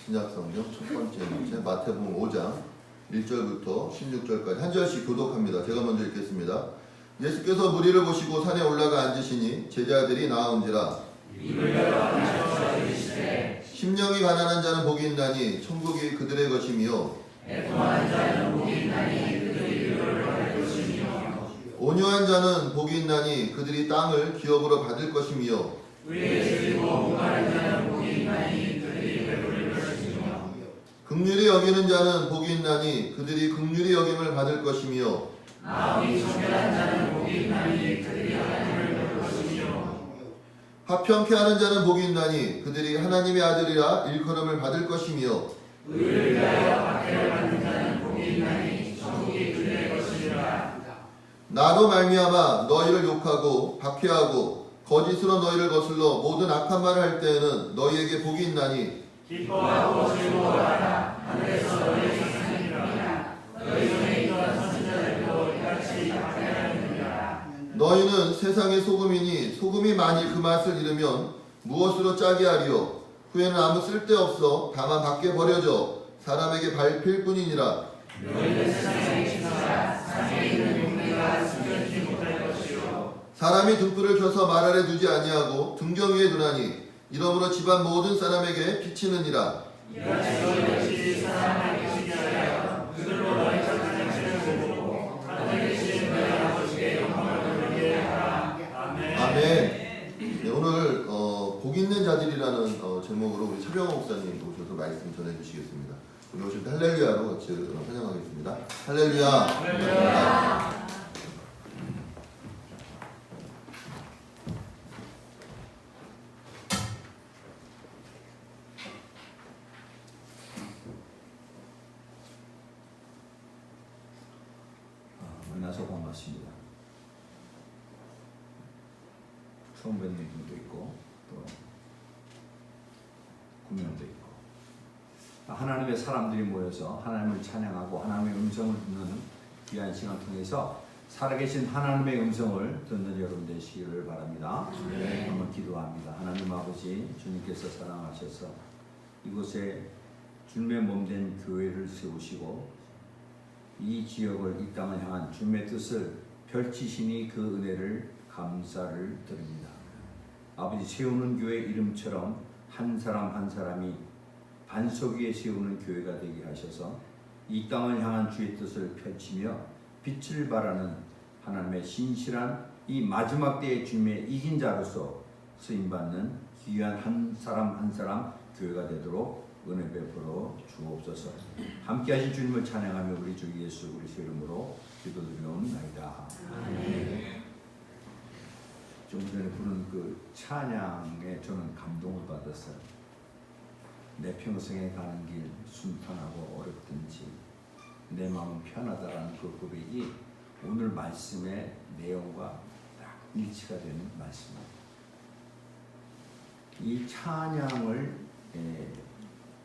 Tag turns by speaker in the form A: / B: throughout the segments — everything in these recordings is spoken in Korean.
A: 신약성경 첫 번째 문제 마태복음 5장 1절부터 16절까지 한 절씩 교독합니다. 제가 먼저 읽겠습니다. 예수께서 무리를 보시고 산에 올라가 앉으시니 제자들이 나아온지라 심령이 가난한 자는 복이 있나니 천국이 그들의 것이며 온유한 자는 복이 있나니 그들이 땅을 기업으로 받을 것이며 긍휼히 여기는 자는 복이 있나니 그들이 긍휼히 여김을 받을 것이며 화평케 하는 자는 복이 있나니 그들이 하나님의 아들이라 일컬음을 받을 것이며 나로 말미암아 너희를 욕하고 박해하고 거짓으로 너희를 거슬러 모든 악한 말을 할 때에는 너희에게 복이 있나니
B: 기뻐하고 즐거워하라. 하늘에서 너희의 상이니라. 너희 중에 있던 선지자들도 이같이 박해하느니라.
A: 너희는 세상의 소금이니 소금이 만일 그 맛을 잃으면 무엇으로 짜게 하리요? 후에는 아무 쓸데없어 다만 밖에 버려져 사람에게 밟힐 뿐이니라.
B: 너희는 세상의 기사라. 상에 있는 용례가 숨겨지지 못할 것이요.
A: 사람이 등불을 켜서 말 아래 두지 아니하고 등경 위에 두나니 이러므로 집안 모든 사람에게 비치느니라.
B: 이같이 너희 역시 사람을 계시게 하여 그들로 너희 착한 행실을 보고 하늘에 계신 너희 아버지께 영광을 돌리게 하라. 아멘.
A: 아멘. 네, 오늘 복 있는 자들이라는 제목으로 우리 차병호 목사님 오셔서 말씀 전해주시겠습니다. 우리 오실 때 할렐루야로 같이 찬양하겠습니다. 할렐루야. 할렐루야.
C: 만나서 반갑습니다. 처음 뵙는 분도 있고 또 구명도 있고 하나님의 사람들이 모여서 하나님을 찬양하고 하나님의 음성을 듣는 귀한 시간을 통해서 살아계신 하나님의 음성을 듣는 여러분 되시기를 바랍니다. 네. 한번 기도합니다. 하나님 아버지, 주님께서 사랑하셔서 이곳에 주님의 몸된 교회를 세우시고 이 지역을, 이 땅을 향한 주님의 뜻을 펼치시니 그 은혜를 감사를 드립니다. 아버지, 세우는 교회 이름처럼 한 사람 한 사람이 반석 위에 세우는 교회가 되게 하셔서 이 땅을 향한 주의 뜻을 펼치며 빛을 발하는 하나님의 신실한 이 마지막 때의 주님의 이긴 자로서 쓰임받는 귀한 한 사람 한 사람 교회가 되도록 은혜 베풀어 주옵소서. 함께하신 주님을 찬양하며 우리 주 예수 그리스도 이름으로 기도드리옵나이다. 좀 전에 부른 그 찬양에 저는 감동을 받았어요. 내 평생에 가는 길 순탄하고 어렵든지 내 마음은 편하다라는 그 고백이 오늘 말씀의 내용과 딱 일치가 되는 말씀입니다. 이 찬양을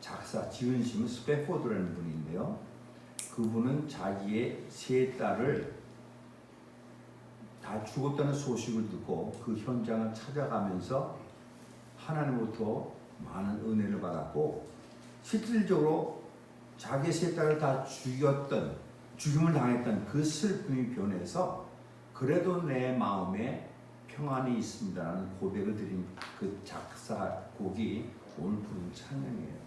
C: 작사, 지으신 스페포드라는 분인데요. 그분은 자기의 세 딸을 다 죽었다는 소식을 듣고 그 현장을 찾아가면서 하나님으로부터 많은 은혜를 받았고 실질적으로 자기의 세 딸을 다 죽임을 당했던 그 슬픔이 변해서 그래도 내 마음에 평안이 있습니다라는 고백을 드린 그 작사곡이 오늘 부른 찬양이에요.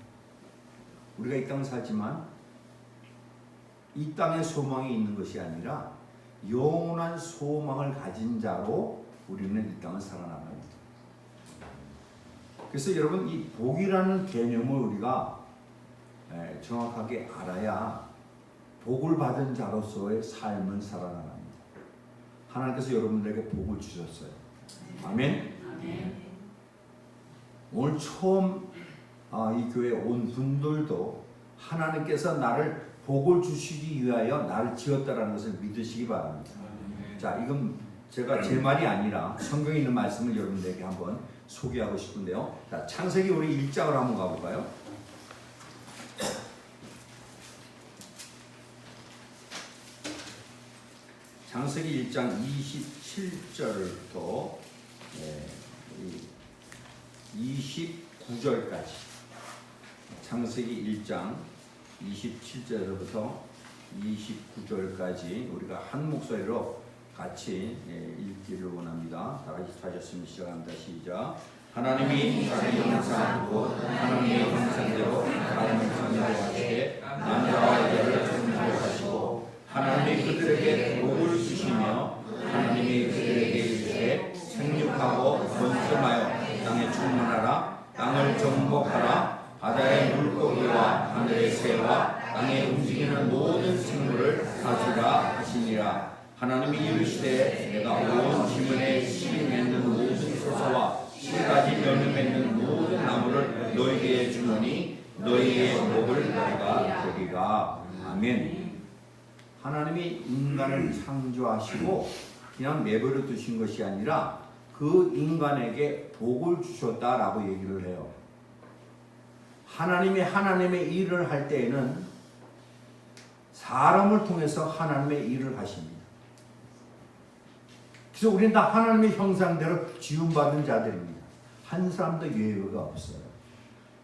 C: 우리가 이 땅을 살지만 이 땅에 소망이 있는 것이 아니라 영원한 소망을 가진 자로 우리는 이 땅을 살아나갑니다. 그래서 여러분, 이 복이라는 개념을 우리가 정확하게 알아야 복을 받은 자로서의 삶을 살아나갑니다. 하나님께서 여러분들에게 복을 주셨어요. 아멘. 오늘 처음 이 교회에 온 분들도 하나님께서 나를 복을 주시기 위하여 나를 지었다라는 것을 믿으시기 바랍니다. 자, 이건 제가 제 말이 아니라 성경에 있는 말씀을 여러분들에게 한번 소개하고 싶은데요. 자, 창세기 우리 1장으로 한번 가볼까요? 창세기 1장 27절부터 29절까지 창세기 1장 27절부터 29절까지 우리가 한 목소리로 같이 읽기를 원합니다. 다 같이 하셨으면 시작합니다. 시작. 하나님이 자기 형상으로 하나님의 형상대로 사람을 창조하시되 남자와 여자를 창조하시고 하나님이 그들에게 복을 주시며 하나님이 그들에게 이르시되 생육하고 번성하여 땅에 충만하라. 땅을 정복하라. 바다의 물고기와 하늘의 새와 땅에 움직이는 모든 생물을 다스리라 하시니라. 하나님이 이르시되 내가 온 지면에 씨 맺는 모든 소서와 씨가지 열매 맺는 모든 나무를 너희에게 주노니 너희의 복을 내가 되리라. 아멘. 하나님이 인간을 창조하시고 그냥 내버려 두신 것이 아니라 그 인간에게 복을 주셨다라고 얘기를 해요. 하나님이 하나님의 일을 할 때에는 사람을 통해서 하나님의 일을 하십니다. 그래서 우리는 다 하나님의 형상대로 지음받은 자들입니다. 한 사람도 예외가 없어요.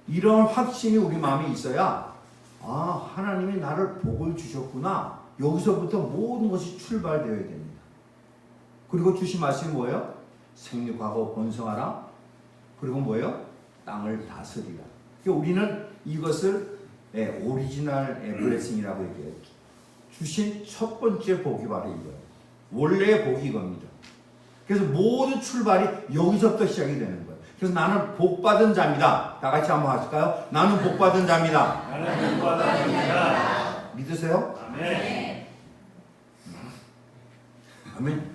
C: 이런 확신이 우리 마음에 있어야 하나님이 나를 복을 주셨구나. 여기서부터 모든 것이 출발되어야 됩니다. 그리고 주신 말씀이 뭐예요? 생육하고 번성하라. 그리고 뭐예요? 땅을 다스리라. 그러니까 우리는 이것을 오리지널 블레싱이라고 얘기해요. 주신 첫 번째 복이 바로 이거예요. 원래의 복이 이겁니다. 그래서 모든 출발이 여기서부터 시작이 되는 거예요. 그래서 나는 복받은 자입니다. 다 같이 한번 하실까요? 나는 복받은 자입니다.
B: 나는 복받은 자입니다.
C: 믿으세요?
B: 아멘.
C: 아멘.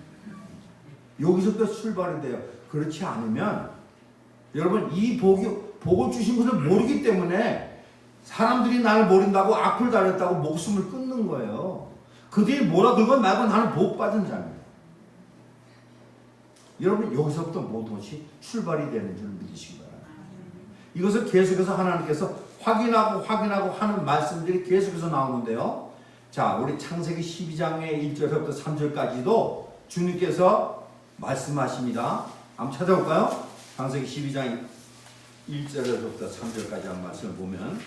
C: 여기서부터 출발이 돼요. 그렇지 않으면 여러분 이 복을 주신 것을 모르기 때문에 사람들이 나를 모른다고 악플 달렸다고 목숨을 끊는 거예요. 그들이 뭐라 그러건 말고 나는 복받은 자입니다. 여러분 여기서부터 모든 것이 출발이 되는 줄 믿으시기 바랍니다. 이것을 계속해서 하나님께서 확인하고 하는 말씀들이 계속해서 나오는데요. 자, 우리 창세기 12장의 1절부터 3절까지도 주님께서 말씀하십니다. 한번 찾아볼까요? 창세기 12장 1절부터 3절까지 한 말씀을 보면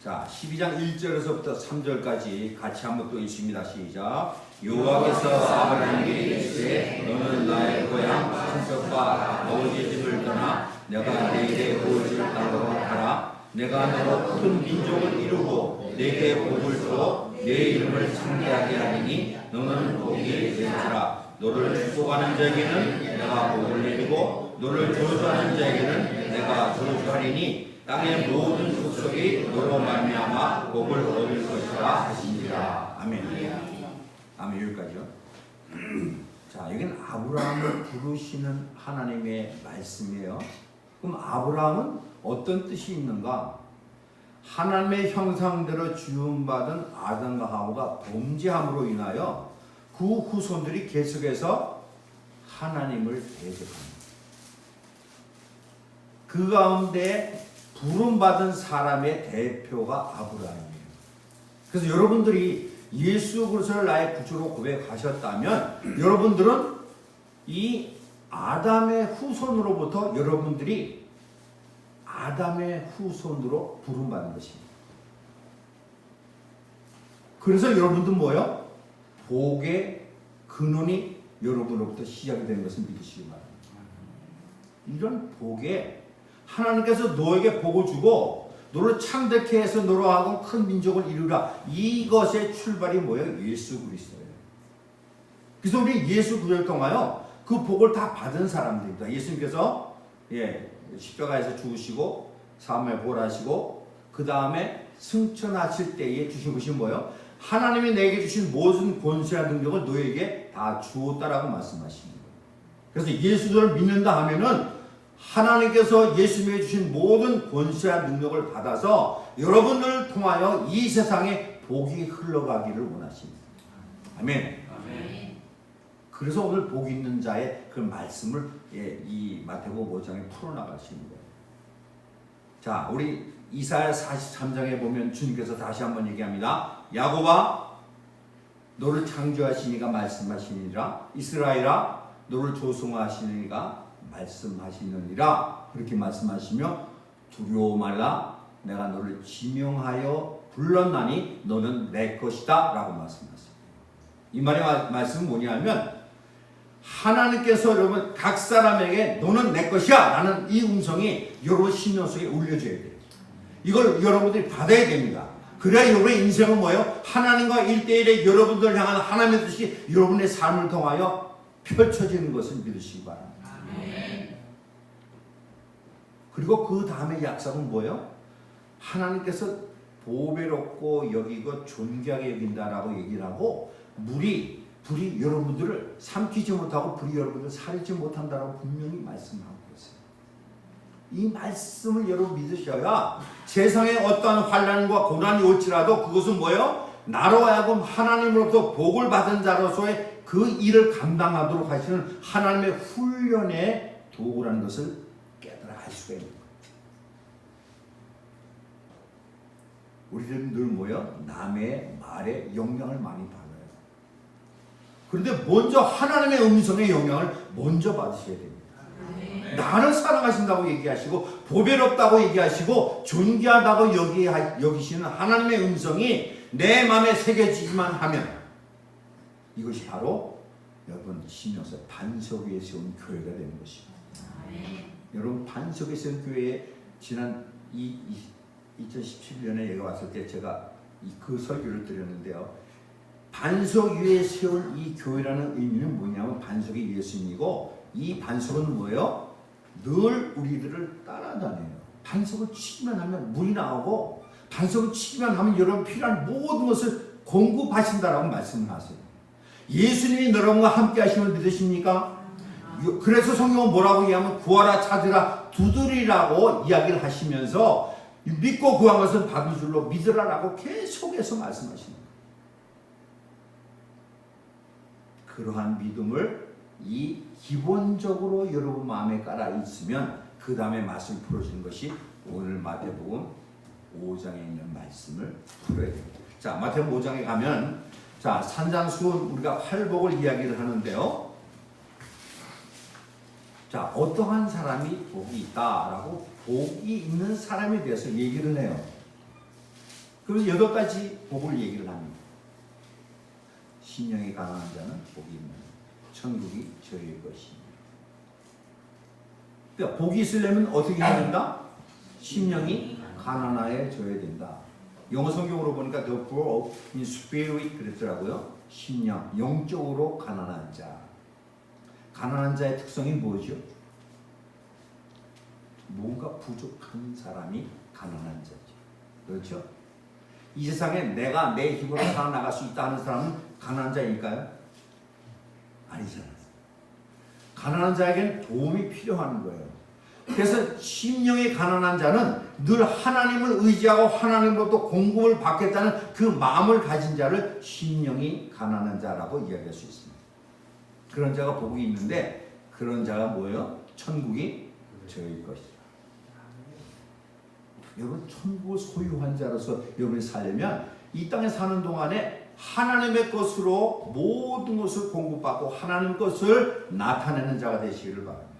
C: 자, 12장 1절에서부터 3절까지 같이 한번 또 읽습니다. 시작. 여호와께서 아브라함에게 이르시되 너는 나의 고향 친척과 아버지 집을 떠나 내가 네게 보여줄 땅으로 가라. 내가 너로 큰 민족을 이루고 네게 복을 주어 네 이름을 창대하게 하리니 너는 복이 될지라. 너를 축복하는 자에게는 내가 복을 내리고 너를 저주하는 자에게는 내가 저주하리니 땅의 모든 족속이 너로 말미암아 복을 얻을 것이라 하시니라. 아멘. 아멘. 여기까지요. 자, 여기는 아브라함을 부르시는 하나님의 말씀이에요. 그럼 아브라함은 어떤 뜻이 있는가? 하나님의 형상대로 지음받은 아담과 하와가 범죄함으로 인하여 그 후손들이 계속해서 하나님을 대적합니다. 그 가운데 부름받은 사람의 대표가 아브라함이에요. 그래서 여러분들이 예수 그리스도를 나의 구주로 고백하셨다면 여러분들은 이 아담의 후손으로부터 여러분들이 아담의 후손으로 부름받는 것입니다. 그래서 여러분들 뭐예요? 복의 근원이 여러분으로부터 시작이 되는 것을 믿으시기 바랍니다. 이런 복에 하나님께서 너에게 복을 주고 너를 창대케 해서 너로 하고 큰 민족을 이루라. 이것의 출발이 뭐예요? 예수 그리스도예요. 그래서 우리 예수 그리스도를 통하여 그 복을 다 받은 사람들입니다. 예수님께서 십자가에서 죽으시고 사함을 보호하시고 그 다음에 승천하실 때에 주신 것이 뭐예요? 하나님이 내게 주신 모든 권세와 능력을 너에게 다 주었다라고 말씀하십니다. 그래서 예수를 믿는다 하면은 하나님께서 예수님에 주신 모든 권세와 능력을 받아서 여러분들을 통하여 이 세상에 복이 흘러가기를 원하십니다. 아멘.
B: 아멘.
C: 그래서 오늘 복 있는 자의 그 말씀을 이 마태복음 5장에 풀어나가시는 거예요. 자, 우리 이사야 43장에 보면 주님께서 다시 한번 얘기합니다. 야곱아 너를 창조하시니가 말씀하시니라. 이스라엘아 너를 조성하시니가 말씀하시느니라. 그렇게 말씀하시며 두려워 말라 내가 너를 지명하여 불렀나니 너는 내 것이다 라고 말씀하셨습니다. 이 말씀은 뭐냐면 하나님께서 여러분 각 사람에게 너는 내 것이야 라는 이 음성이 여러분 심령 속에 울려줘야 돼요. 이걸 여러분들이 받아야 됩니다. 그래야 여러분의 인생은 뭐예요? 하나님과 1대1의 여러분들 향한 하나님의 뜻이 여러분의 삶을 통하여 펼쳐지는 것을 믿으시기 바랍니다. 그리고 그 다음에 약속은 뭐예요? 하나님께서 보배롭고 여기고 존귀하게 여긴다라고 얘기를 하고 불이 여러분들을 삼키지 못하고 불이 여러분들을 사리지 못한다라고 분명히 말씀하고 있어요. 이 말씀을 여러분 믿으셔야 세상에 어떠한 환난과 고난이 올지라도 그것은 뭐예요? 나로 하여금 하나님으로부터 복을 받은 자로서의 그 일을 감당하도록 하시는 하나님의 훈련의 도구라는 것을 깨달아 알 수가 있는 거예요. 우리들은 늘 뭐예요? 남의 말에 영향을 많이 받아요. 그런데 먼저 하나님의 음성의 영향을 먼저 받으셔야 됩니다. 나를 사랑하신다고 얘기하시고 보배롭다고 얘기하시고 존귀하다고 여기시는 하나님의 음성이 내 마음에 새겨지기만 하면 이것이 바로 여러분 신명서 반석 위에 세운 교회가 되는 것입니다. 여러분 반석 위에 세운 교회에 지난 2017년에 얘가 왔을 때 제가 그 설교를 드렸는데요. 반석 위에 세운 이 교회라는 의미는 뭐냐면 반석이 예수님이고 이 반석은 뭐예요? 늘 우리들을 따라다녀요. 반석을 치기만 하면 물이 나오고 반석을 치기만 하면 여러분 필요한 모든 것을 공급하신다라고 말씀을 하세요. 예수님이 여러분과 함께 하심을 믿으십니까? 그래서 성경은 뭐라고 얘기하면 구하라 찾으라 두드리라고 이야기를 하시면서 믿고 구한 것은 받을 줄로 믿으라라고 계속해서 말씀하십니다. 그러한 믿음을 이 기본적으로 여러분 마음에 깔아 있으면 그 다음에 말씀을 풀어주는 것이 오늘 마태복음 5장에 있는 말씀을 풀어야 됩니다. 자, 마태복음 5장에 가면 자 산상수훈 우리가 활복을 이야기를 하는데요. 자 어떠한 사람이 복이 있다라고 복이 있는 사람에 대해서 얘기를 해요. 그래서 8가지 복을 얘기를 합니다. 심령이 가난한 자는 복이 있는 천국이 저희의 것입니다. 그러니까 복이 있으려면 어떻게 해야 된다? 심령이 가난해져야 된다. 영어 성경으로 보니까 the poor in spirit 그랬더라고요. 심령, 영적으로 가난한 자. 가난한 자의 특성이 뭐죠? 뭔가 부족한 사람이 가난한 자죠. 그렇죠? 이 세상에 내가 내 힘으로 살아나갈 수 있다 하는 사람은 가난한 자일까요? 아니잖아요. 가난한 자에게는 도움이 필요한 거예요. 그래서 심령이 가난한 자는 늘 하나님을 의지하고 하나님으로부터 공급을 받겠다는 그 마음을 가진 자를 심령이 가난한 자라고 이야기할 수 있습니다. 그런 자가 복이 있는데 그런 자가 뭐예요? 천국이 저희 것이다. 여러분 천국을 소유한 자로서 여러분이 살려면 이 땅에 사는 동안에 하나님의 것으로 모든 것을 공급받고 하나님 것을 나타내는 자가 되시기를 바랍니다.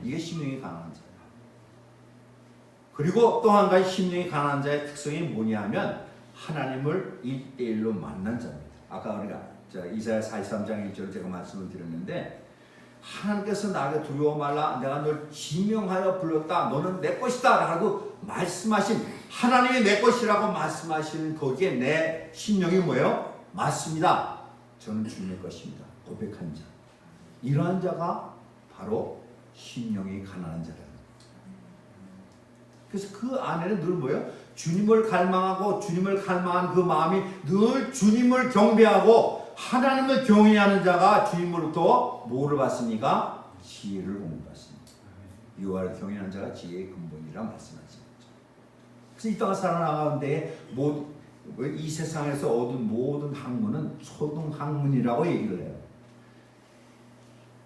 C: 이게 심령이 가난한 자예요. 그리고 또 한 가지 심령이 가난한 자의 특성이 뭐냐면 하나님을 1대1로 만난 자입니다. 아까 우리가 이사야 43장 1절을 제가 말씀을 드렸는데 하나님께서 나에게 두려워 말라 내가 널 지명하여 불렀다 너는 내 것이다 라고 말씀하신 하나님이 내 것이라고 말씀하시는 거기에 내 심령이 뭐예요? 맞습니다. 저는 주님의 것입니다. 고백한 자. 이러한 자가 바로 심령이 가난한 자라는 그래서 그 안에는 늘 뭐예요? 주님을 갈망하고 주님을 갈망한 그 마음이 늘 주님을 경배하고 하나님을 경외하는 자가 주님으로부터 뭐를 받습니까? 지혜를 공부받습니다. 여호와를 경외하는 자가 지혜의 근본이라 말씀하십니다. 그래서 이 땅을 살아나가는데 이 세상에서 얻은 모든 학문은 초등학문이라고 얘기를 해요.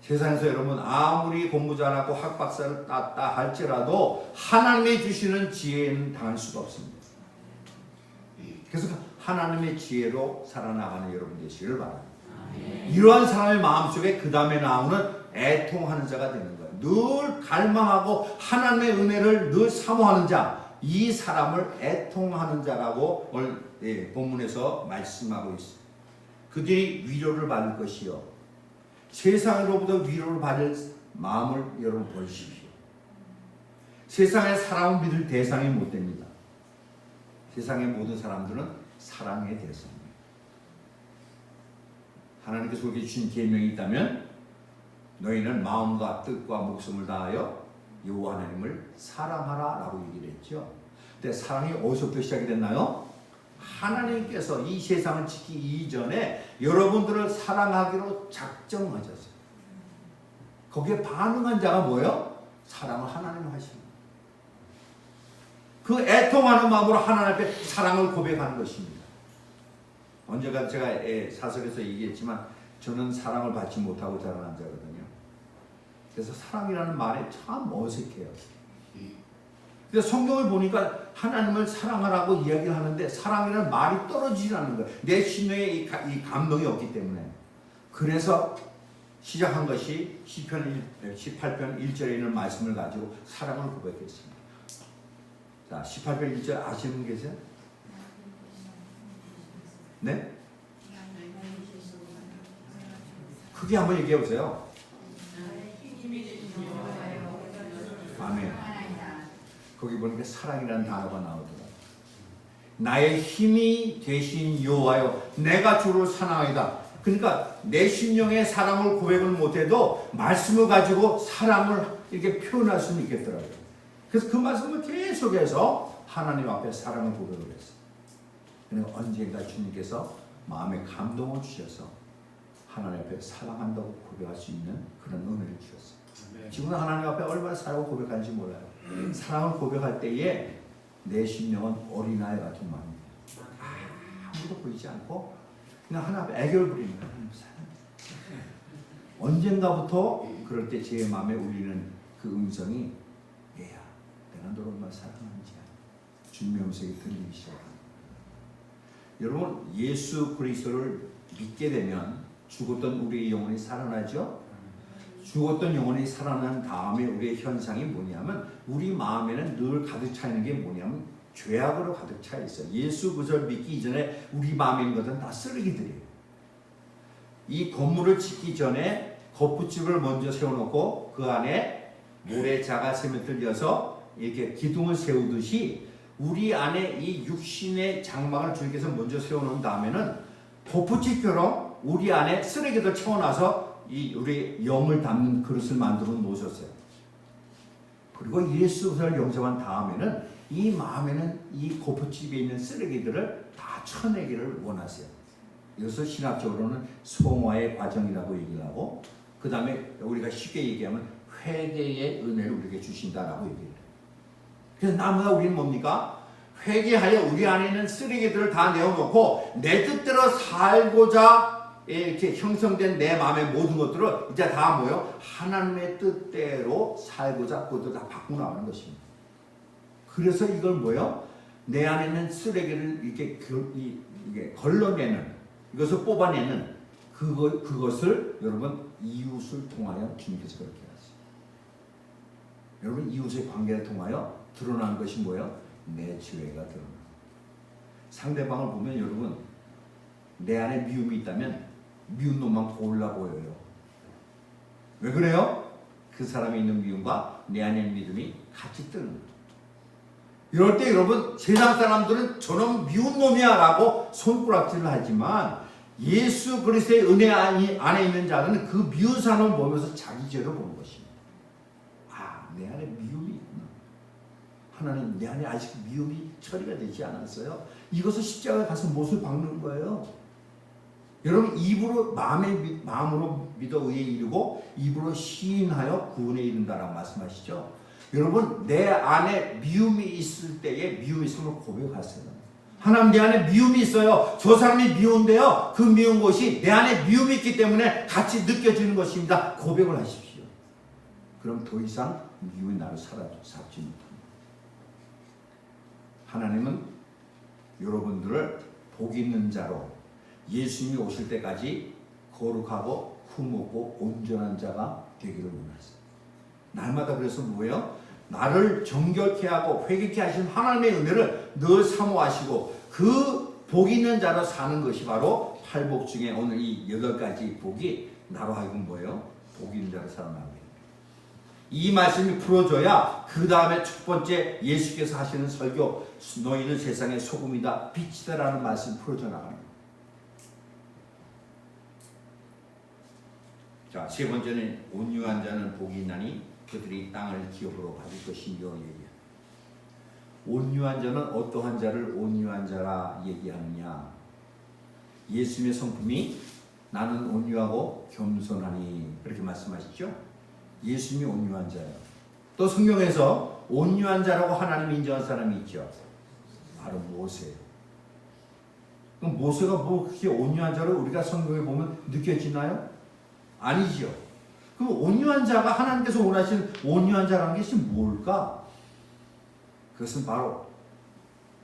C: 세상에서 여러분 아무리 공부 잘하고 학박사를 땄다 할지라도 하나님이 주시는 지혜는 당할 수가 없습니다. 그래서 하나님의 지혜로 살아나가는 여러분 되시기를 바랍니다. 이러한 사람의 마음속에 그 다음에 나오는 애통하는 자가 되는 거예요. 늘 갈망하고 하나님의 은혜를 늘 사모하는 자, 이 사람을 애통하는 자라고 오늘 본문에서 말씀하고 있어요. 그들이 위로를 받을 것이요, 세상으로부터 위로를 받을 마음을 여러분 보십시오. 세상의 사랑을 믿을 대상이 못 됩니다. 세상의 모든 사람들은 사랑의 대상입니다. 하나님께서 우리에게 주신 계명이 있다면 너희는 마음과 뜻과 목숨을 다하여 여호와 하나님을 사랑하라 라고 얘기를 했죠. 근데 사랑이 어디서부터 시작이 됐나요? 하나님께서 이 세상을 지키기 이전에 여러분들을 사랑하기로 작정하셨어요. 거기에 반응한 자가 뭐예요? 사랑을 하나님 하시는 거예요. 그 애통하는 마음으로 하나님 앞에 사랑을 고백하는 것입니다. 언제가 제가 사석에서 얘기했지만 저는 사랑을 받지 못하고 자라난 자거든요. 그래서 사랑이라는 말에 참 어색해요. 근데 성경을 보니까 하나님을 사랑하라고 이야기를 하는데 사랑이라는 말이 떨어지지 않는 거예요. 내 심령에 이 감동이 없기 때문에. 그래서 시작한 것이 시편 18편 1절에 있는 말씀을 가지고 사랑을 고백했습니다. 자, 18편 1절 아시는 분 계세요? 네? 크게 한번 얘기해 보세요. 아멘. 거기 보니까 사랑이라는 단어가 나오더라고요. 나의 힘이 되신 여호와여, 내가 주를 사랑하이다. 그러니까 내 심령에 사랑을 고백을 못해도 말씀을 가지고 사랑을 이렇게 표현할 수는 있겠더라고요. 그래서 그 말씀을 계속해서 하나님 앞에 사랑을 고백을 했어요. 그리고 언젠가 주님께서 마음에 감동을 주셔서 하나님 앞에 사랑한다고 고백할 수 있는 그런 은혜를 주셨어요. 지금은 하나님 앞에 얼마나 사랑을 고백하는지 몰라요. 사랑을 고백할 때에 내 심령은 어린아이 같은 마음입니다. 아무도 보이지 않고 그냥 하나 앞에 애교를 부리는 거예요. 언젠가부터 그럴 때 제 마음에 울리는 그 음성이, 얘야, 내가 너를 얼마나 사랑하는지 주님의 음성이 들리기 시작합니다. 여러분, 예수 그리스도를 믿게 되면 죽었던 우리의 영혼이 살아나죠? 죽었던 영혼이 살아난 다음에 우리의 현상이 뭐냐면 우리 마음에는 늘 가득 차 있는 게 뭐냐면 죄악으로 가득 차 있어요. 예수 그리스도를 믿기 이전에 우리 마음에 있는 것은 다 쓰레기들이에요. 이 건물을 짓기 전에 겉붙집을 먼저 세워놓고 그 안에 모래 자가세면 들려서 이렇게 기둥을 세우듯이 우리 안에 이 육신의 장막을 주님께서 먼저 세워놓은 다음에는 겉붙집처럼 우리 안에 쓰레기들 채워놔서 이 우리 영을 담는 그릇을 만들어 놓으셨어요. 그리고 예수를 영접한 다음에는 이 마음에는 이 겉붙집에 있는 쓰레기들을 다 쳐내기를 원하세요. 이것을 신학적으로는 성화의 과정이라고 얘기를 하고, 그 다음에 우리가 쉽게 얘기하면 회개의 은혜를 우리에게 주신다라고 얘기해요. 그래서 나무가 우리는 뭡니까? 회개하여 우리 안에 있는 쓰레기들을 다 내어놓고 내 뜻대로 살고자 이렇게 형성된 내 마음의 모든 것들을 이제 다 뭐요? 하나님의 뜻대로 살고자 그것도 다 바꾸고 나가는 것입니다. 그래서 이걸 뭐요? 내 안에 있는 쓰레기를 이렇게 이게 걸러내는, 이것을 뽑아내는 그것을 여러분 이웃을 통하여 주님께서 그렇게 하세요. 여러분, 이웃의 관계를 통하여 드러나는 것이 뭐예요? 내 죄가 드러나요. 상대방을 보면 여러분, 내 안에 미움이 있다면 미운 놈만 골라 보여요. 왜 그래요? 그 사람에 있는 미움과 내 안에 있는 믿음이 같이 뜨는 거예요. 이럴 때 여러분, 세상 사람들은 저놈 미운 놈이야 라고 손가락질을 하지만 예수 그리스도의 은혜 안에 있는 자는 그 미운 사람을 보면서 자기 죄를 보는 것입니다. 아, 내 안에 미움이 있구나. 하나님, 내 안에 아직 미움이 처리가 되지 않았어요. 이것을 십자가에 가서 못을 박는 거예요. 여러분, 입으로 마음으로 믿어 의에 이르고 입으로 시인하여 구원에 이른다라고 말씀하시죠. 여러분, 내 안에 미움이 있을 때에 미움이 있음을 고백하세요. 하나님, 내 안에 미움이 있어요. 저 사람이 미운데요, 그 미운 것이 내 안에 미움이 있기 때문에 같이 느껴지는 것입니다. 고백을 하십시오. 그럼 더 이상 미움이 나를 잡지 못합니다. 하나님은 여러분들을 복 있는 자로 예수님이 오실 때까지 거룩하고 흠없고 온전한 자가 되기를 원하세요. 날마다 그래서 뭐예요? 나를 정결케 하고 회개케 하신 하나님의 은혜를 늘 사모하시고 그 복 있는 자로 사는 것이 바로 8복 중에 오늘 이 8가지 복이 나로 하여금 뭐예요? 복 있는 자로 살아나게 됩니다. 이 말씀이 풀어줘야 그 다음에 첫 번째 예수께서 하시는 설교, 너희는 세상의 소금이다 빛이다라는 말씀이 풀어져 나갑니다. 자, 세 번째는 온유한 자는 복이 있나니 그들이 땅을 기업으로 받을 것이며 얘기합니다. 온유한 자는 어떠한 자를 온유한 자라 얘기하느냐? 예수님의 성품이 나는 온유하고 겸손하니 그렇게 말씀하시죠? 예수님이 온유한 자예요. 또 성경에서 온유한 자라고 하나님이 인정한 사람이 있죠. 바로 모세예요. 그럼 모세가 뭐 그렇게 온유한 자로 우리가 성경에 보면 느껴지나요? 아니죠. 그럼 온유한 자가 하나님께서 원하시는 온유한 자라는 것이 뭘까? 그것은 바로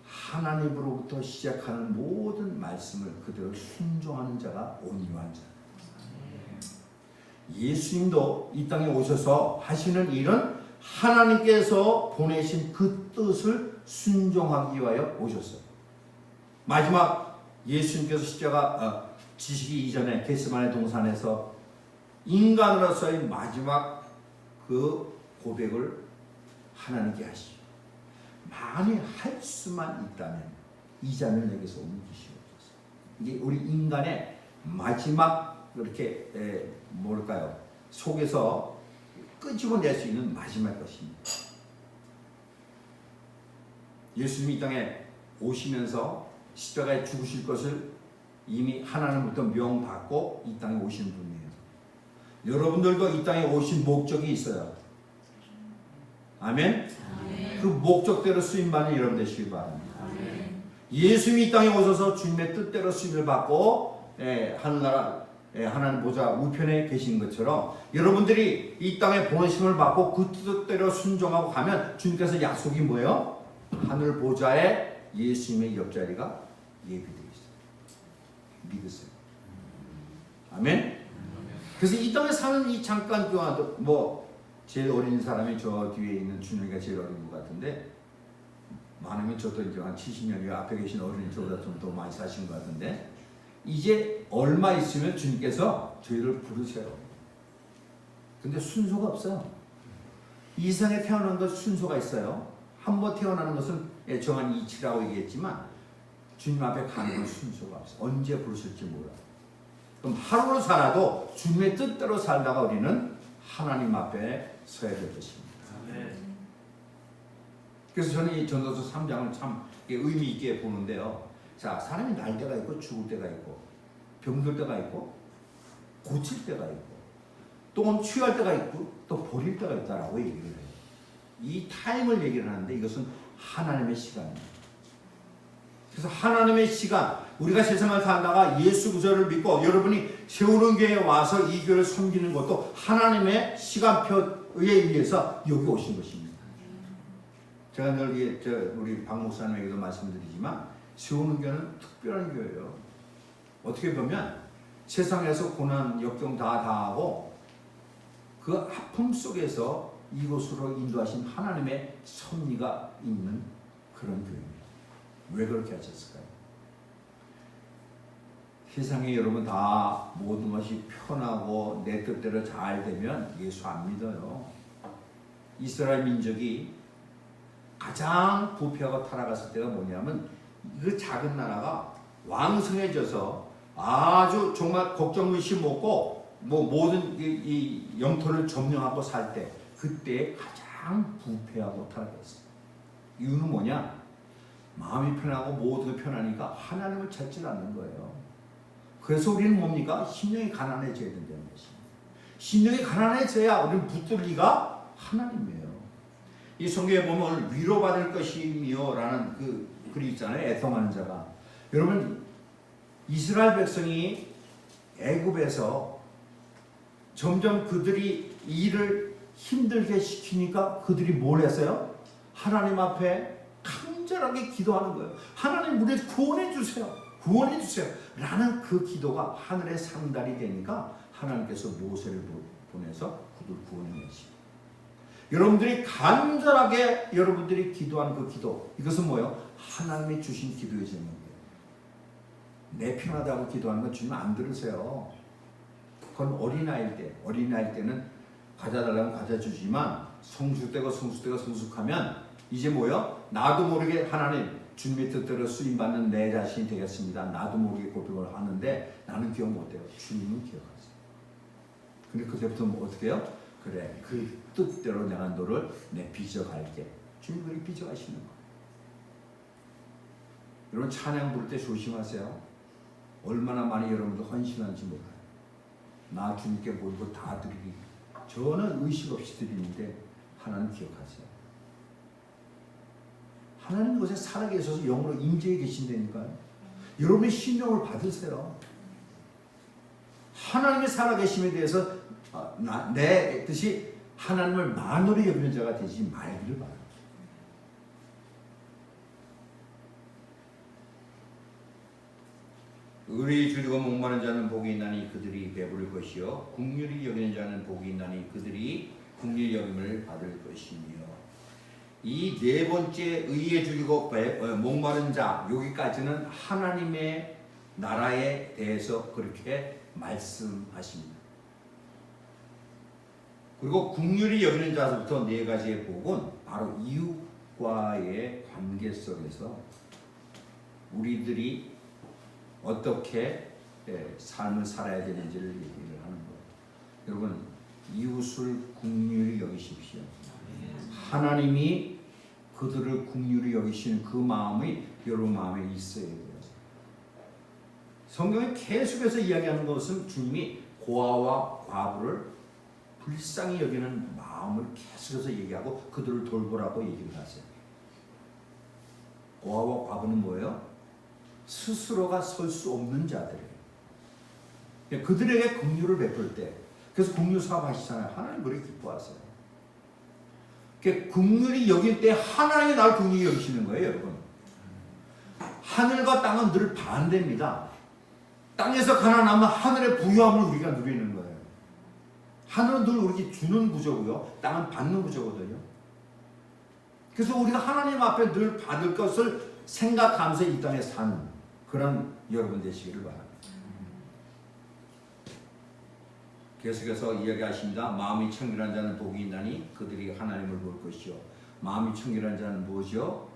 C: 하나님으로부터 시작하는 모든 말씀을 그대로 순종하는 자가 온유한 자. 예수님도 이 땅에 오셔서 하시는 일은 하나님께서 보내신 그 뜻을 순종하기 위하여 오셨어요. 마지막 예수님께서 십자가 지시기 이전에 겟세마네 동산에서 인간으로서의 마지막 그 고백을 하나님께 하시죠. 만일 할 수만 있다면 이 잔을 내게서 옮기시옵소서. 이게 우리 인간의 마지막 그렇게 뭘까요? 속에서 끄집어낼 수 있는 마지막 것입니다. 예수님이 이 땅에 오시면서 십자가에 죽으실 것을 이미 하나님부터 명받고 이 땅에 오신 분이에요. 여러분들도 이 땅에 오신 목적이 있어요. 아멘? 아멘. 그 목적대로 쓰임받는 여러분 되시길 바랍니다. 아멘. 예수님이 이 땅에 오셔서 주님의 뜻대로 쓰임을 받고 하늘나라 하나님 보좌 우편에 계신 것처럼 여러분들이 이 땅에 보내심을 받고 그 뜻대로 순종하고 가면 주님께서 약속이 뭐예요? 하늘 보좌에 예수님의 옆자리가 예비되어 있어요. 믿으세요. 아멘? 그래서 이 땅에 사는 이 잠깐 동안 뭐 제일 어린 사람이 저 뒤에 있는 준영이가 제일 어린 것 같은데 많으면 저도 이제 한 70년 앞에 계신 어른이 저보다 좀 더 많이 사신 것 같은데 이제 얼마 있으면 주님께서 저희를 부르세요. 근데 순서가 없어요. 이 세상에 태어난 것 순서가 있어요. 한 번 태어나는 것은 정한 이치라고 얘기했지만 주님 앞에 가는 건 순서가 없어요. 언제 부르실지 몰라요. 그럼 하루를 살아도 주님의 뜻대로 살다가 우리는 하나님 앞에 서야 될 것입니다. 그래서 저는 이 전도서 3장을 참 의미 있게 보는데요. 자, 사람이 날 때가 있고 죽을 때가 있고 병들 때가 있고 고칠 때가 있고 또 취할 때가 있고 또 버릴 때가 있다라고 얘기를 해요. 이 타임을 얘기를 하는데 이것은 하나님의 시간입니다. 그래서 하나님의 시간, 우리가 세상을 살다가 예수 그리스도를 믿고 여러분이 세우는 교회에 와서 이 교회를 섬기는 것도 하나님의 시간표에 의해서 여기 오신 것입니다. 제가 늘 우리 박 목사님에게도 말씀드리지만 세우는 교회는 특별한 교회예요. 어떻게 보면 세상에서 고난, 역경 다 당하고 그 아픔 속에서 이곳으로 인도하신 하나님의 섭리가 있는 그런 교회입니다. 왜 그렇게 하셨을까요? 세상에 여러분 다 모든 것이 편하고 내 뜻대로 잘 되면 예수 안 믿어요. 이스라엘 민족이 가장 부패하고 타락했을 때가 뭐냐면 그 작은 나라가 왕성해져서 아주 정말 걱정 의심 없고 뭐 모든 이 영토를 점령하고 살 때 그때 가장 부패하고 타락했어요. 이유는 뭐냐? 마음이 편하고 모든 게 편하니까 하나님을 찾지 않는 거예요. 그래서 우리는 뭡니까? 심령이 가난해져야 된다는 것입니다. 심령이 가난해져야 우리는 붙들기가 하나님이에요. 이 성경에 보면 위로받을 것이며 라는 그 글이 있잖아요. 애통하는 자가. 여러분 이스라엘 백성이 애굽에서 점점 그들이 일을 힘들게 시키니까 그들이 뭘 했어요? 하나님 앞에 간절하게 기도하는 거예요. 하나님 우리를 구원해 주세요. 구원해 주세요 라는 그 기도가 하늘에 상달이 되니까 하나님께서 모세를 보내서 그들 구원해 내십니다. 여러분들이 간절하게 여러분들이 기도하는 그 기도, 이것은 뭐예요? 하나님이 주신 기도의 제목이에요. 내 편하다고 기도하는 건 주님 안 들으세요. 그건 어린아이일 때는 과자 달라면 과자 주지만 성숙되고 성숙하면 이제 뭐요? 나도 모르게 하나님 주님의 뜻대로 쓰임받는 내 자신이 되겠습니다. 나도 모르게 고백을 하는데 나는 기억 못해요. 주님은 기억하세요. 근데 그때부터 뭐 어떻게 해요? 그래, 그 뜻대로 내가 너를 내 빚어갈게. 주님이 그렇게 빚어가시는 거예요. 여러분 찬양 부를 때 조심하세요. 얼마나 많이 여러분들 헌신하는지 몰라요. 나 주님께 모이고 다 드리기. 저는 의식 없이 드리는데 하나님 기억하세요. 하나님 곳에 살아계셔서 영으로 임재해 계신다니까요. 여러분의 신령을 받으세요. 하나님의 살아계심에 대해서 내 뜻이 하나님을 만으로 여기는 자가 되지 말기를 바랍니다. 의리 줄이고 목마른 자는 복이 있나니 그들이 배부를 것이요 긍휼히 여기는 자는 복이 있나니 그들이 긍휼히 여김을 받을 것이며. 이 네 번째 의에 줄이고 목마른 자, 여기까지는 하나님의 나라에 대해서 그렇게 말씀하십니다. 그리고 긍휼히 여기는 자부터 네 가지의 복은 바로 이웃과의 관계 속에서 우리들이 어떻게 삶을 살아야 되는지를 얘기를 하는 거예요. 여러분 이웃을 긍휼히 여기십시오. 하나님이 그들을 긍휼히 여기시는 그 마음이 여러분 마음에 있어야 돼요. 성경에 계속해서 이야기하는 것은 주님이 고아와 과부를 불쌍히 여기는 마음을 계속해서 얘기하고 그들을 돌보라고 얘기를 하세요. 고아와 과부는 뭐예요? 스스로가 설 수 없는 자들이에요. 그들에게 긍휼을 베풀 때, 그래서 긍휼 사업 하시잖아요. 하나님 그렇게 기뻐하세요. 긍휼히 여길 때 하나님이 나를 긍휼히 여기시는 거예요, 여러분. 하늘과 땅은 늘 반대입니다. 땅에서 가난하면 하늘의 부유함을 우리가 누리는 거예요. 하늘은 늘 우리에게 주는 구조고요, 땅은 받는 구조거든요. 그래서 우리가 하나님 앞에 늘 받을 것을 생각하면서 이 땅에 사는 그런 여러분 되시기를 바랍니다. 계속해서 이야기하십니다. 마음이 청결한 자는 복이 있나니 그들이 하나님을 볼 것이요. 마음이 청결한 자는 무엇이요?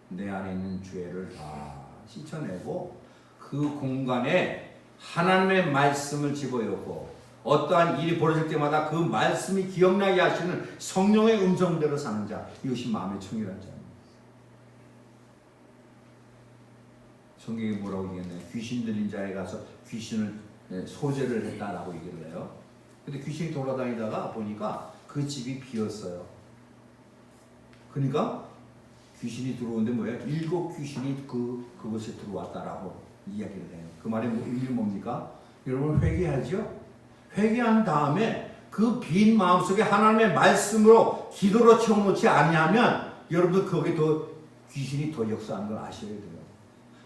C: 내 안에 있는 죄를 다 씻어내고 그 공간에 하나님의 말씀을 집어넣고 어떠한 일이 벌어질 때마다 그 말씀이 기억나게 하시는 성령의 음성대로 사는 자, 이것이 마음의 청결한 자입니다. 성경이 뭐라고 얘기했나요? 귀신 들린 자에 가서 귀신을 소재를 했다라고 얘기를 해요. 근데 귀신이 돌아다니다가 보니까 그 집이 비었어요. 그러니까 귀신이 들어오는데 뭐예요? 7 귀신이 그곳에 들어왔다라고 이야기를 해요. 그 말이 뭡니까? 여러분 회개하죠? 회개한 다음에 그 빈 마음속에 하나님의 말씀으로 기도로 채워놓지 아니하면 여러분 거기에 더 귀신이 더 역사하는 걸 아셔야 돼요.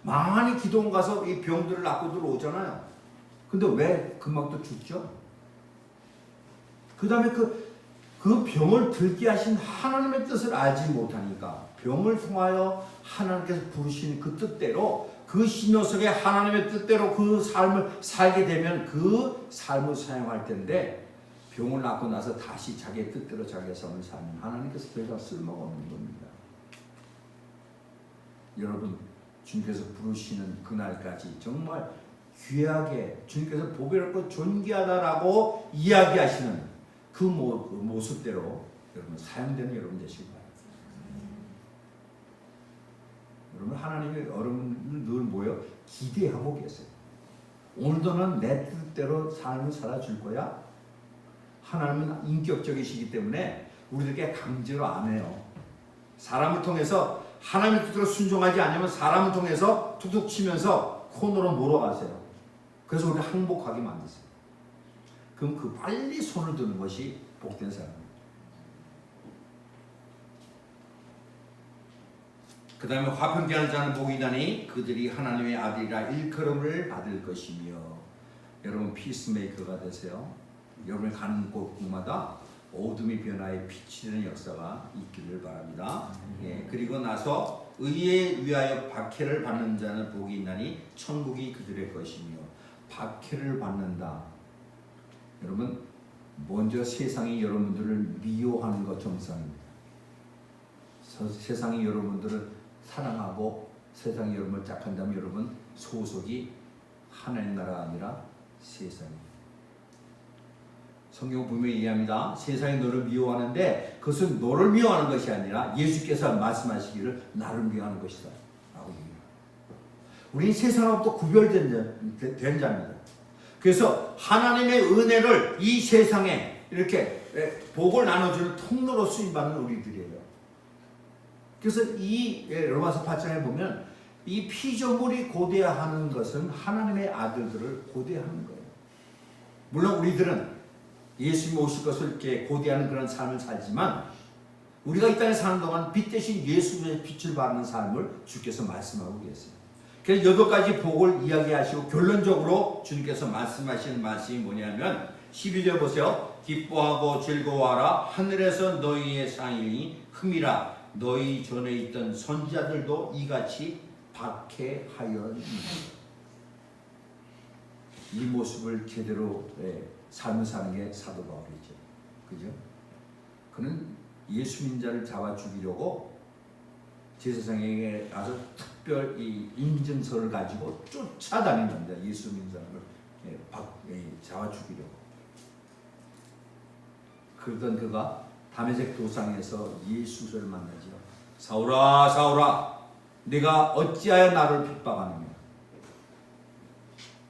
C: 많이 기도원 가서 이 병들을 낫고 들어오잖아요. 근데 왜 금방 또 죽죠? 그 다음에 그 병을 들게 하신 하나님의 뜻을 알지 못하니까 병을 통하여 하나님께서 부르신 그 뜻대로 그 신요 속에 하나님의 뜻대로 그 삶을 살게 되면 그 삶을 사용할 텐데 병을 낫고 나서 다시 자기의 뜻대로 자기의 삶을 살면 하나님께서 더 이상 쓸모가 없는 겁니다. 여러분 주님께서 부르시는 그날까지 정말 귀하게 주님께서 보배롭고 존귀하다라고 이야기하시는 그 모습대로 여러분 사용되는 여러분 되시기 바랍니다. 여러분 하나님이 여러분을 늘 뭐요? 기대하고 계세요. 오늘도 난 내 뜻대로 삶을 살아줄 거야? 하나님은 인격적이시기 때문에 우리들에게 강제로 안 해요. 사람을 통해서 하나님의 뜻대로 순종하지 않으면 사람을 통해서 툭툭 치면서 코너로 몰아가세요. 그래서 우리를 항복하게 만드세요. 그럼 그 빨리 손을 드는 것이 복된 사람입니다. 그 다음에 화평케 하는 자는 복이 있나니 그들이 하나님의 아들이라 일컬음을 받을 것이며. 여러분 피스메이커가 되세요. 여러분이 가는 곳마다 어둠이 변화해 빛이 되는 역사가 있기를 바랍니다. 예, 그리고 나서 의에 위하여 박해를 받는 자는 복이 있나니 천국이 그들의 것이며. 박해를 받는다. 여러분 먼저 세상이 여러분들을 미워하는 것 정상입니다. 세상이 여러분들을 사랑하고 세상이 여러분을 짝한다면 여러분 소속이 하나님 나라가 아니라 세상입니다. 성경 분명히 이해합니다. 세상이 너를 미워하는데 그것은 너를 미워하는 것이 아니라 예수께서 말씀하시기를 나를 미워하는 것이다 라고 얘기합니다. 우리는 세상으로부터 구별된 자입니다. 그래서 하나님의 은혜를 이 세상에 이렇게 복을 나눠주는 통로로 쓰임받는 우리들이에요. 그래서 이 로마서 8장에 보면 이 피조물이 고대하는 것은 하나님의 아들들을 고대하는 거예요. 물론 우리들은 예수님 오실 것을 이렇게 고대하는 그런 삶을 살지만 우리가 이 땅에 사는 동안 빛 대신 예수님의 빛을 받는 삶을 주께서 말씀하고 계세요. 그래서 8가지 복을 이야기하시고 결론적으로 주님께서 말씀하시는 말씀이 뭐냐면 12절 보세요. 기뻐하고 즐거워하라. 하늘에서 너희의 상인이 흠이라. 너희 전에 있던 선지자들도 이같이 박해하였니. 이 모습을 제대로 삶을 사는 게 사도 바울이죠. 그죠? 그는 예수 민자를 잡아 죽이려고 제사장에게 가서 특별 이 인증서를 가지고 쫓아다니는데 예수 민자를 잡아 죽이려고. 그러던 그가 다메섹 도상에서 예수를 만나죠. 사울아 사울아 네가 어찌하여 나를 핍박하느냐.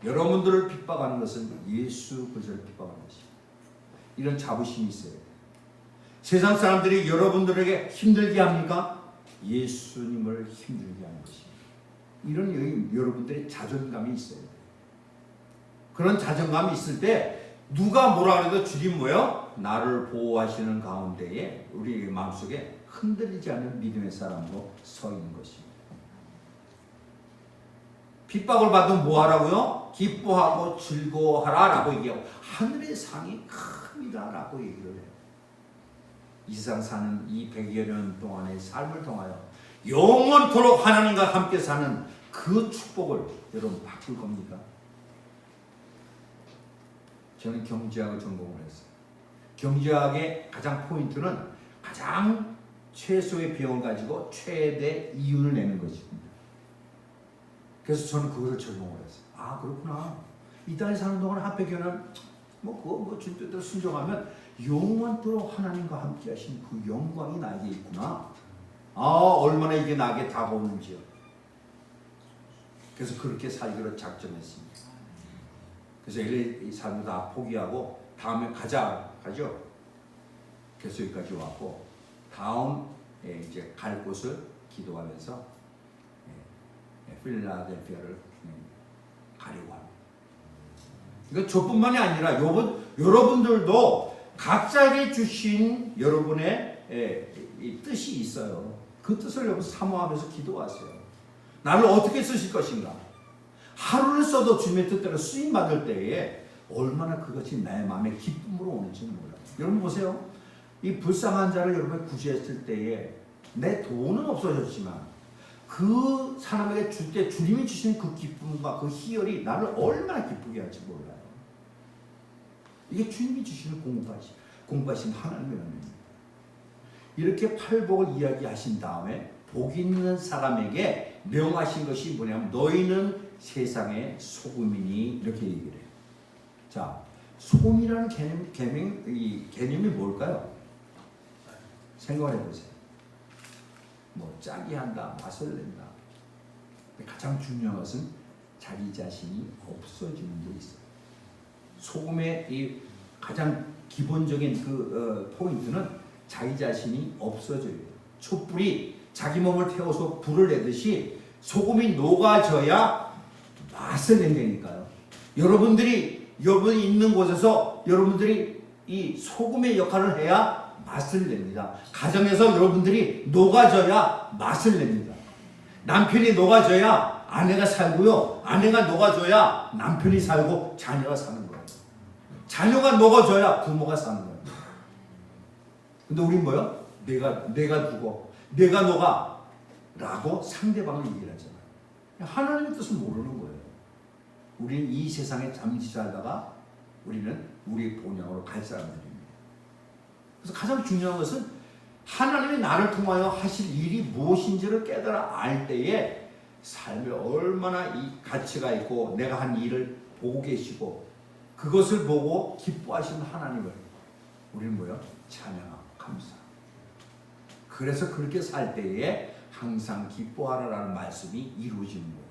C: 여러분들을 핍박하는 것은 예수 그리스도를 핍박하는 것이에요. 이런 자부심이 있어요. 세상 사람들이 여러분들에게 힘들게 합니까? 예수님을 힘들게 하는 것이에요. 이런 여러분들의 자존감이 있어야 돼요. 그런 자존감이 있을 때 누가 뭐라 그래도 주님 뭐요? 나를 보호하시는 가운데에 우리의 마음속에 흔들리지 않는 믿음의 사람으로 서 있는 것입니다. 핍박을 받으면 뭐 하라고요? 기뻐하고 즐거워하라 라고 얘기하고 하늘의 상이 큽니다 라고 얘기를 해요. 이 세상 사는 이 100여 년 동안의 삶을 통하여 영원토록 하나님과 함께 사는 그 축복을 여러분 바꿀 겁니까? 저는 경제학을 전공을 했어요. 경제학의 가장 포인트는 가장 최소의 비용을 가지고 최대 이윤을 내는 것입니다. 그래서 저는 그거를 전공을 했어요. 아 그렇구나. 이 땅에 사는 동안 한 100여 년 그거 주님 뜻대로 순종하면 영원토록 하나님과 함께 하신 그 영광이 나에게 있구나. 아 얼마나 이게 나에게 다가오는지요. 그래서 그렇게 살기로 작정했습니다. 그래서 LA 삶을 다 포기하고 다음에 가죠. 그래서 여기까지 왔고 다음 이제 갈 곳을 기도하면서 필라델피아를 가려고 합니다. 이거 저뿐만이 아니라 여러분들도 각자에게 주신 여러분의 이 뜻이 있어요. 그 뜻을 여러분 사모하면서 기도하세요. 나를 어떻게 쓰실 것인가? 하루를 써도 주님의 뜻대로 쓰임 받을 때에 얼마나 그것이 내 마음에 기쁨으로 오는지는 몰라요. 여러분 보세요. 이 불쌍한 자를 여러분이 구제했을 때에 내 돈은 없어졌지만 그 사람에게 줄 때 주님이 주신 그 기쁨과 그 희열이 나를 얼마나 기쁘게 할지 몰라요. 이게 주님이 주시는 공부하신 하나님의 은혜입니다. 이렇게 팔복을 이야기하신 다음에 복 있는 사람에게 명하신 것이 뭐냐면 너희는 세상의 소금이니 이렇게 얘기를 해요. 자, 소금이라는 개념이 뭘까요? 생각해 보세요. 뭐 짜게 한다, 맛을 낸다. 가장 중요한 것은 자기 자신이 없어지는 게 있어요. 소금의 이 가장 기본적인 포인트는 자기 자신이 없어져요. 촛불이 자기 몸을 태워서 불을 내듯이 소금이 녹아져야 맛을 낸다니까요. 여러분이 있는 곳에서 여러분들이 이 소금의 역할을 해야 맛을 냅니다. 가정에서 여러분들이 녹아져야 맛을 냅니다. 남편이 녹아줘야 아내가 살고요. 아내가 녹아줘야 남편이 살고 자녀가 사는 거예요. 자녀가 녹아줘야 부모가 사는 거예요. 근데 우린 뭐요? 내가 죽어, 내가 녹아 라고 상대방을 얘기를 하잖아요. 하나님의 뜻을 모르는 거예요. 우리는 이 세상에 잠시 살다가 우리는 우리 본향으로 갈 사람들입니다. 그래서 가장 중요한 것은 하나님이 나를 통하여 하실 일이 무엇인지를 깨달아 알 때에 삶에 얼마나 이 가치가 있고 내가 한 일을 보고 계시고 그것을 보고 기뻐하시는 하나님을 우리는 뭐요? 찬양하고 감사하고. 그래서 그렇게 살 때에 항상 기뻐하라라는 말씀이 이루어지는 거예요.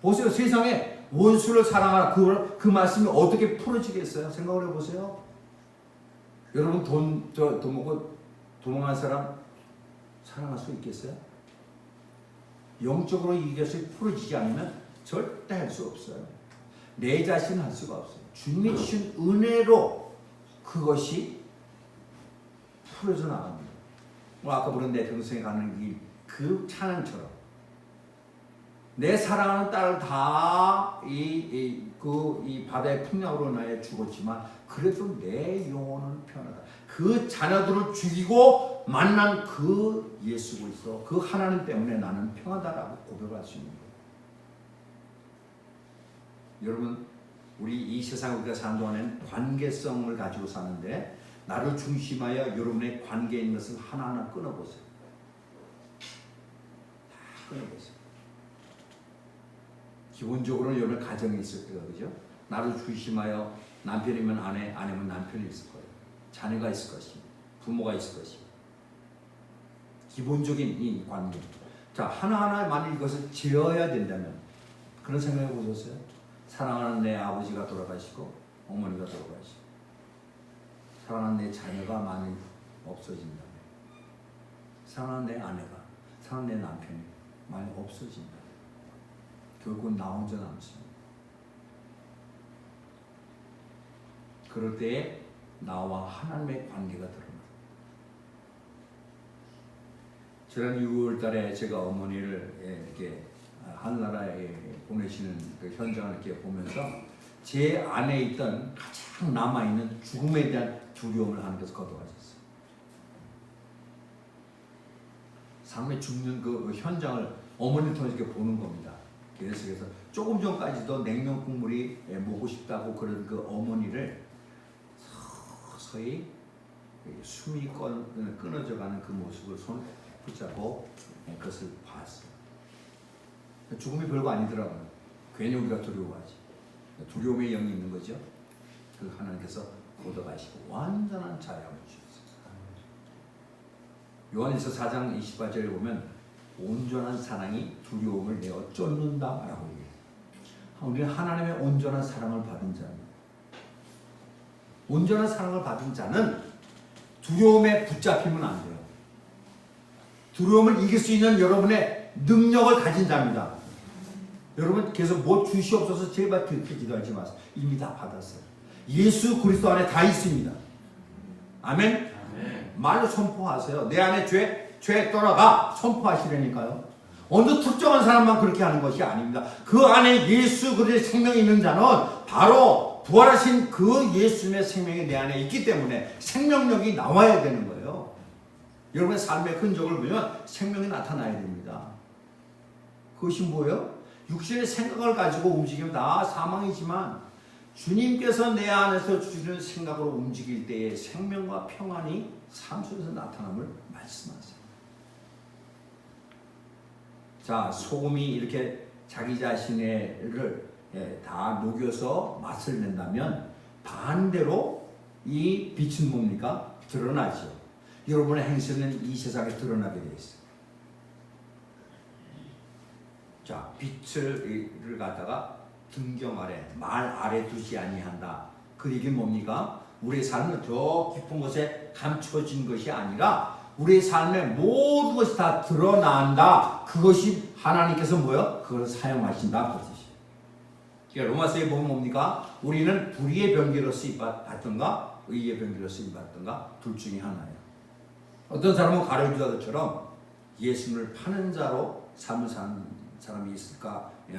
C: 보세요. 세상에 원수를 사랑하라. 그 말씀이 어떻게 풀어지겠어요? 생각을 해보세요. 여러분 돈 먹고 도망간 사람 사랑할 수 있겠어요? 영적으로 이것이 풀어지지 않으면 절대 할 수 없어요. 내 자신 할 수가 없어요. 주님이 주신 은혜로 그것이 풀어져 나갑니다. 아까 부른 내 평생에 가는 길, 그 찬양처럼 내 사랑하는 딸을 다 이 바다의 풍랑으로 인하여 죽었지만 그래도 내 영혼은 편하다. 그 자녀들을 죽이고 만난 그 예수 그리스도, 그 하나님 때문에 나는 평하다라고 고백할 수 있는 거예요. 여러분, 우리 이 세상 우리가 사는 동안에는 관계성을 가지고 사는데 나를 중심하여 여러분의 관계에 있는 것을 하나하나 끊어보세요. 다 끊어보세요. 기본적으로는 여러분 가정이 있을 거예요. 그죠? 나를 중심하여 남편이면 아내, 아내면 남편이 있을 거예요. 자녀가 있을 것입니다. 부모가 있을 것입니다. 기본적인 이 관계. 자, 하나하나 만일 이것을 지어야 된다면 그런 생각해 보셨어요? 사랑하는 내 아버지가 돌아가시고 어머니가 돌아가시고 사랑하는 내 자녀가 만일 없어진다면 사랑하는 내 아내가 사랑하는 내 남편이 만일 없어진다면 결국은 나 혼자 남습니다. 그럴 때에 나와 하나님의 관계가 드러납니다. 지난 6월 달에 제가 어머니를 이렇게 하늘나라에 보내시는 그 현장을 이렇게 보면서 제 안에 있던 가장 남아있는 죽음에 대한 두려움을 하나님께서 거둬가셨어요. 삶에 죽는 그 현장을 어머니를 통해서 이렇게 보는 겁니다. 그래서 조금 전까지도 냉면 국물이 먹고 싶다고 그런 그 어머니를 서서히 숨이 끊어져가는 그 모습을 손 붙잡고 그것을 봤어요. 죽음이 별거 아니더라고요. 괜히 우리가 두려워하지. 두려움의 영이 있는 거죠. 그 하나님께서 걷어가시고 완전한 자유함을 주셨어요. 요한일서 4장 28절에 보면 온전한 사랑이 두려움을 내어 쫓는다라고 얘기해요. 우리는 하나님의 온전한 사랑을 받은 자입니다. 온전한 사랑을 받은 자는 두려움에 붙잡히면 안 돼요. 두려움을 이길 수 있는 여러분의 능력을 가진 자입니다. 여러분 계속 뭐 주시옵소서 제발 그렇게 기도하지 마세요. 이미 다 받았어요. 예수 그리스도 안에 다 있습니다. 아멘? 말로 선포하세요. 내 안에 죄 떠나가 선포하시라니까요. 어느 특정한 사람만 그렇게 하는 것이 아닙니다. 그 안에 예수 그리스도의 생명이 있는 자는 바로 부활하신 그 예수님의 생명이 내 안에 있기 때문에 생명력이 나와야 되는 거예요. 여러분의 삶의 흔적을 보면 생명이 나타나야 됩니다. 그것이 뭐예요? 육신의 생각을 가지고 움직이면 다 사망이지만 주님께서 내 안에서 주시는 생각으로 움직일 때에 생명과 평안이 삶 속에서 나타남을 말씀하세요. 자, 소금이 이렇게 자기 자신을 다 녹여서 맛을 낸다면 반대로 이 빛은 뭡니까? 드러나죠. 여러분의 행실은 이 세상에 드러나게 되어 있어요. 자, 빛을 갖다가 등경 아래, 말 아래 두지 아니한다. 그 얘기는 뭡니까? 우리의 삶은 저 깊은 곳에 감춰진 것이 아니라 우리의 삶의 모든 것이 다 드러난다. 그것이 하나님께서 뭐요? 그걸 사용하신다. 그 뜻이에요. 그러니까 로마서에 보면 뭡니까? 우리는 불의의 병기로 쓰임받던가 의의 병기로 쓰임받던가 둘 중에 하나예요. 어떤 사람은 가룟유다처럼 예수님을 파는 자로 삶을 사는 사람이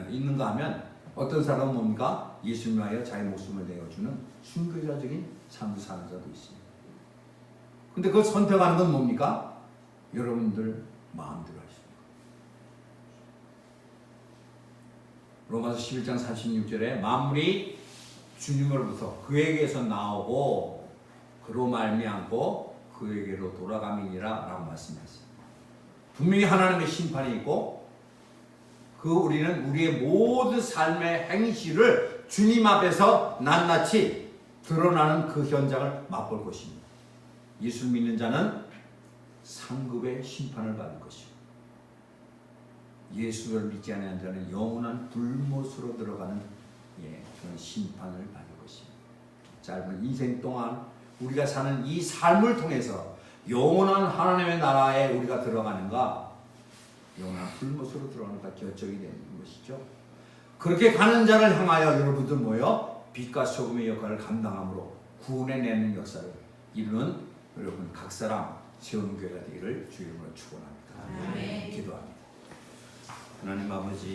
C: 있는가 하면 어떤 사람은 뭡니까? 예수님 위하여 자기 목숨을 내어주는 순교자적인 삶을 사는 자도 있습니다. 근데 그걸 선택하는 건 뭡니까? 여러분들 마음대로 하십니다. 로마서 11장 46절에 만물이 주님으로부터 그에게서 나오고 그로 말미암고 그에게로 돌아감이니라 라고 말씀하셨습니다. 분명히 하나님의 심판이 있고 우리는 우리의 모든 삶의 행실을 주님 앞에서 낱낱이 드러나는 그 현장을 맛볼 것입니다. 예수를 믿는 자는 상급의 심판을 받을 것이고 예수를 믿지 않는 자는 영원한 불못으로 들어가는 그런 심판을 받을 것입니다. 짧은 인생 동안 우리가 사는 이 삶을 통해서 영원한 하나님의 나라에 우리가 들어가는가 영원한 불못으로 들어가는가 결정이 되는 것이죠. 그렇게 가는 자를 향하여 여러분들 모여 빛과 소금의 역할을 감당함으로 구원해내는 역사를 이루는 여러분 각 사람 세우는 교회가 되기를 주의 이름으로 축원합니다. 기도합니다. 하나님 아버지